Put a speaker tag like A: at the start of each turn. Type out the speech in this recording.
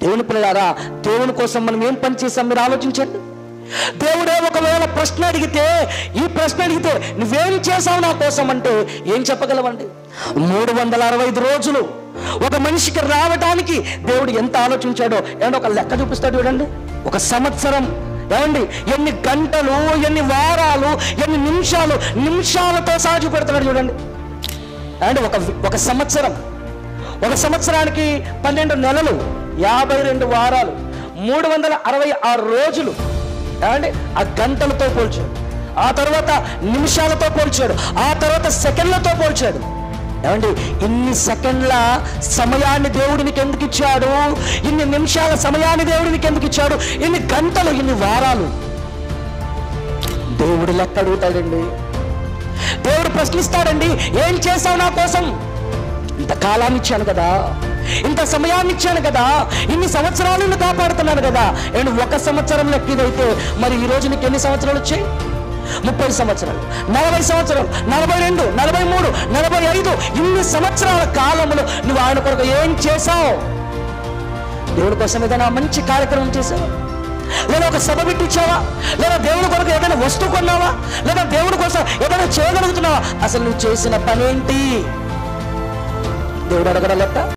A: దేవుని పిల్లలారా, దేవుని కోసం మనం ఏం పని చేసాం మీరు ఆలోచించండి. దేవుడే ఒకవేళ ప్రశ్న అడిగితే, ఈ ప్రశ్న అడిగితే నువ్వేం చేసావు నా కోసం అంటే ఏం చెప్పగలవండి? 365 రోజులు ఒక మనిషికి రావడానికి దేవుడు ఎంత ఆలోచించాడో ఏమంటే ఒక లెక్క చూపిస్తాడు చూడండి. ఒక సంవత్సరం ఏమండి ఎన్ని గంటలు, ఎన్ని వారాలు, ఎన్ని నిమిషాలు, నిమిషాలతో సాగు పెడుతున్నాడు చూడండి. అంటే ఒక సంవత్సరం, ఒక సంవత్సరానికి 12 నెలలు, 52 వారాలు, 366 రోజులు. ఏమండి ఆ గంటలతో పోల్చాడు, ఆ తర్వాత నిమిషాలతో పోల్చాడు, ఆ తర్వాత సెకండ్లతో పోల్చాడు. ఏమండి ఇన్ని సెకండ్ల సమయాన్ని దేవుడినికి ఎందుకు ఇచ్చాడు? ఇన్ని నిమిషాల సమయాన్ని దేవుడినికి ఎందుకు ఇచ్చాడు? ఇన్ని గంటలు, ఇన్ని వారాలు? దేవుడు లెక్క అడుగుతాడండి. దేవుడు ప్రశ్నిస్తాడండి, ఏం చేశావు నా కోసం? ఇంత కాలాన్ని ఇచ్చాను కదా, ఇంత సమయాన్ని ఇచ్చాను కదా, ఇన్ని సంవత్సరాలు నిన్ను కాపాడుతున్నాను కదా. అండ్ ఒక సంవత్సరం లెక్కదైతే మరి ఈ రోజు నీకు ఎన్ని సంవత్సరాలు వచ్చాయి? 30 సంవత్సరాలు, 40 సంవత్సరాలు, 42, 43, 45 ఇన్ని సంవత్సరాల కాలంలో నువ్వు ఆయన కొరకు ఏం చేశావు? దేవుడి కోసం ఏదైనా మంచి కార్యక్రమం చేశావా? లేదా ఒక సభ పెట్టించావా? లేదా దేవుడి కొరకు ఏదైనా వస్తువు కొన్నావా? లేదా దేవుడి కోసం ఏదైనా చేయగలుగుతున్నావా? అసలు నువ్వు చేసిన పనేంటి? దేవుడు అడగడం లెక్క.